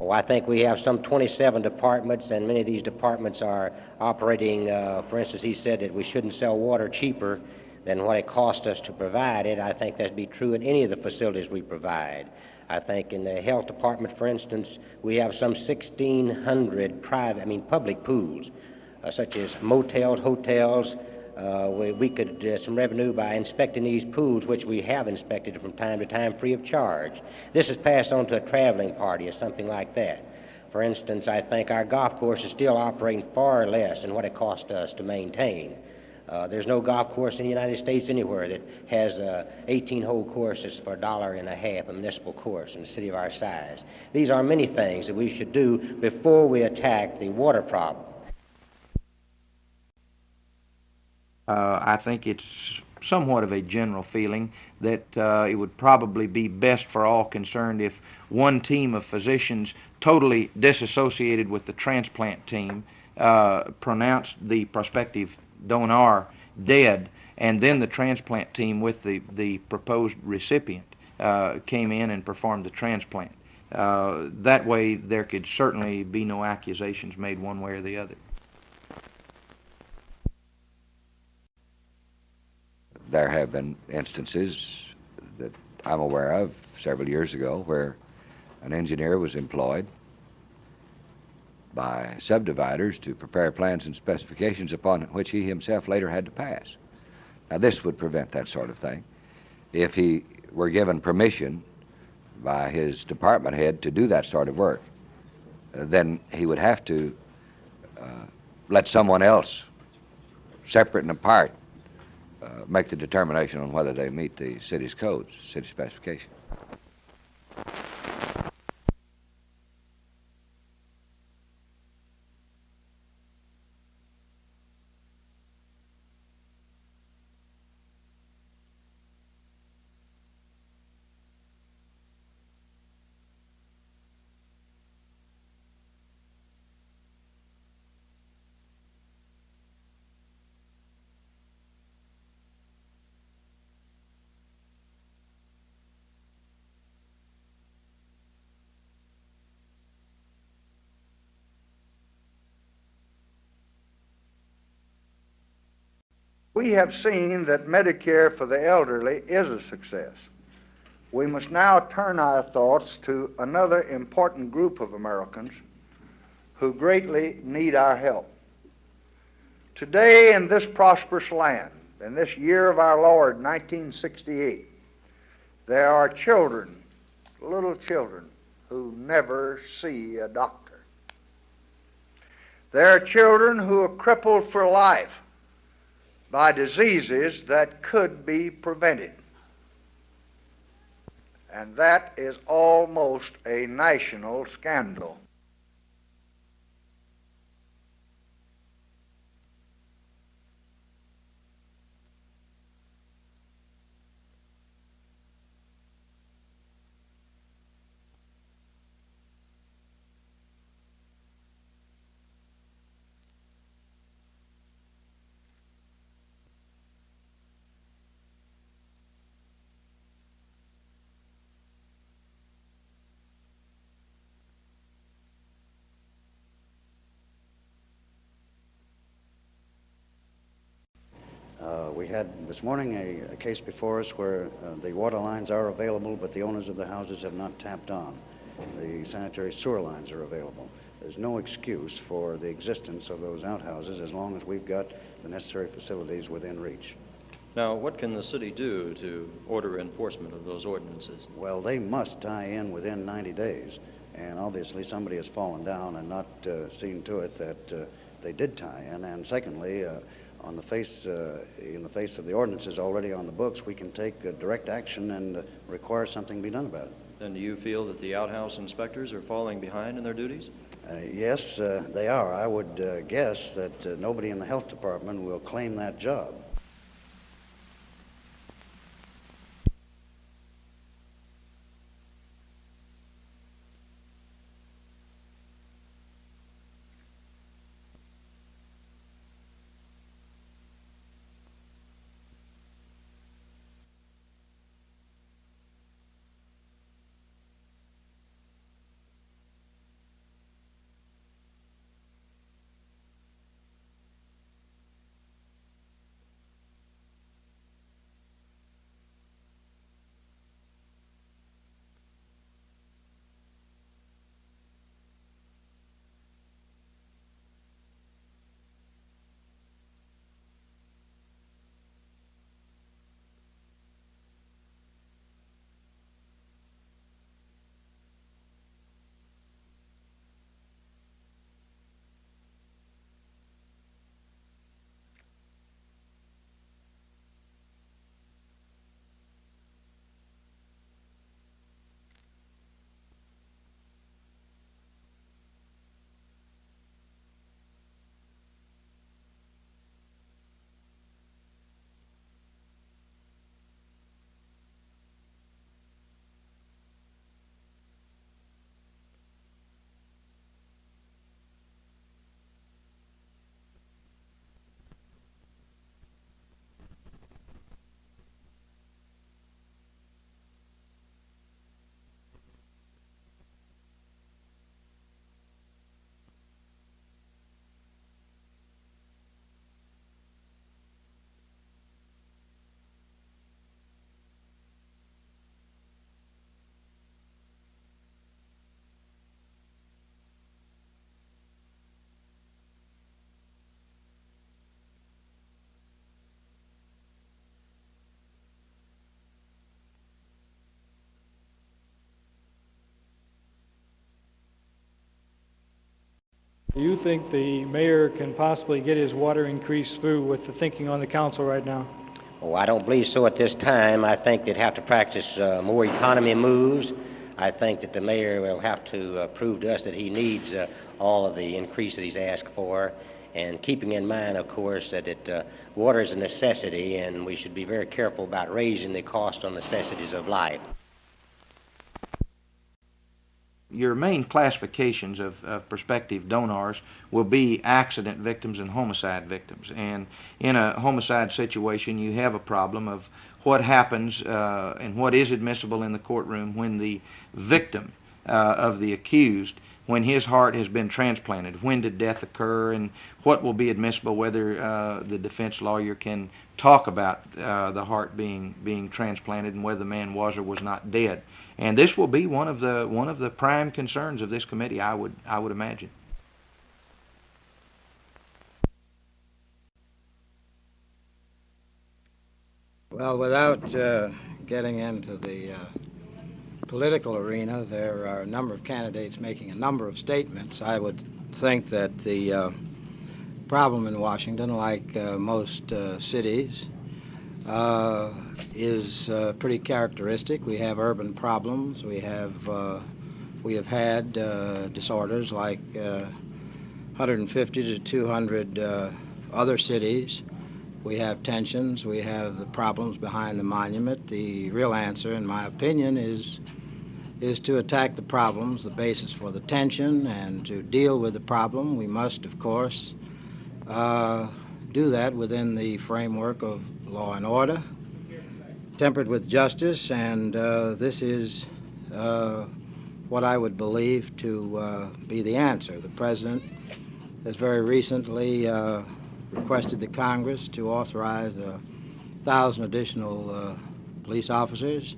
Oh, I think we have some 27 departments, and many of these departments are operating. For instance, he said that we shouldn't sell water cheaper than what it costs us to provide it. I think that'd be true in any of the facilities we provide. I think in the health department, for instance, we have some 1,600 public pools, such as motels, hotels. We could some revenue by inspecting these pools, which we have inspected from time to time free of charge. This is passed on to a traveling party or something like that. For instance, I think our golf course is still operating far less than what it cost us to maintain. There's no golf course in the United States anywhere that has 18-hole courses for $1.50, a municipal course in a city of our size. These are many things that we should do before we attack the water problem. I think it's somewhat of a general feeling that it would probably be best for all concerned if one team of physicians totally disassociated with the transplant team pronounced the prospective donor dead, and then the transplant team with the proposed recipient came in and performed the transplant. That way there could certainly be no accusations made one way or the other. There have been instances that I'm aware of several years ago where an engineer was employed by subdividers to prepare plans and specifications upon which he himself later had to pass. Now, this would prevent that sort of thing. If he were given permission by his department head to do that sort of work, then he would have to let someone else, separate and apart, make the determination on whether they meet the city's codes, city specifications. We have seen that Medicare for the elderly is a success. We must now turn our thoughts to another important group of Americans who greatly need our help. Today in this prosperous land, in this year of our Lord, 1968, there are children, little children, who never see a doctor. There are children who are crippled for life by diseases that could be prevented. And that is almost a national scandal. We had this morning a case before us where the water lines are available, but the owners of the houses have not tapped on. The sanitary sewer lines are available. There's no excuse for the existence of those outhouses as long as we've got the necessary facilities within reach. Now, what can the city do to order enforcement of those ordinances? Well, they must tie in within 90 days, and obviously somebody has fallen down and not seen to it that they did tie in. And secondly, in the face of the ordinances already on the books, we can take direct action and require something be done about it. And do you feel that the outhouse inspectors are falling behind in their duties? Yes, they are. I would guess that nobody in the health department will claim that job. Do you think the mayor can possibly get his water increase through with the thinking on the council right now? Oh, I don't believe so at this time. I think they'd have to practice more economy moves. I think that the mayor will have to prove to us that he needs all of the increase that he's asked for, and keeping in mind, of course, that water is a necessity, and we should be very careful about raising the cost on necessities of life. Your main classifications of prospective donors will be accident victims and homicide victims. And in a homicide situation, you have a problem of what happens and what is admissible in the courtroom when the victim of the accused, when his heart has been transplanted, when did death occur, and what will be admissible, whether the defense lawyer can talk about the heart being transplanted and whether the man was or was not dead. And this will be one of the prime concerns of this committee, I would imagine. Well, without getting into the political arena, there are a number of candidates making a number of statements. I would think that the problem in Washington, like most cities, is pretty characteristic. We have urban problems. We have had disorders like 150 to 200 other cities. We have tensions. We have the problems behind the monument. The real answer, in my opinion, is to attack the problems, the basis for the tension, and to deal with the problem. We must, of course, do that within the framework of law and order, tempered with justice, and this is what I would believe to be the answer. The President has very recently requested the Congress to authorize 1,000 additional police officers.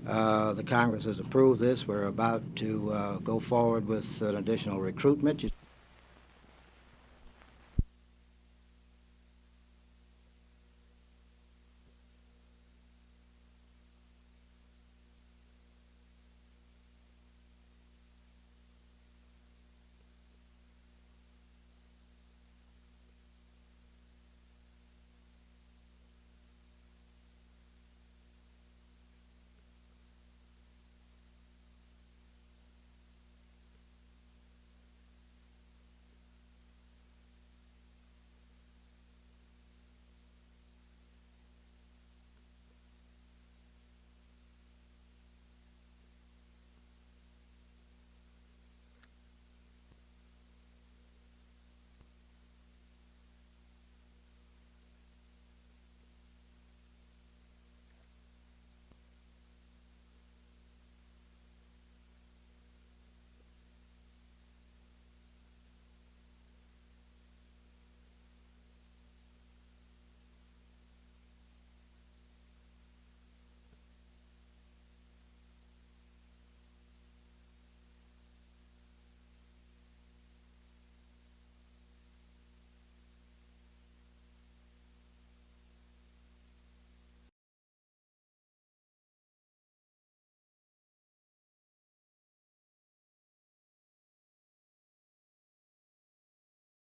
The Congress has approved this. We're about to go forward with an additional recruitment.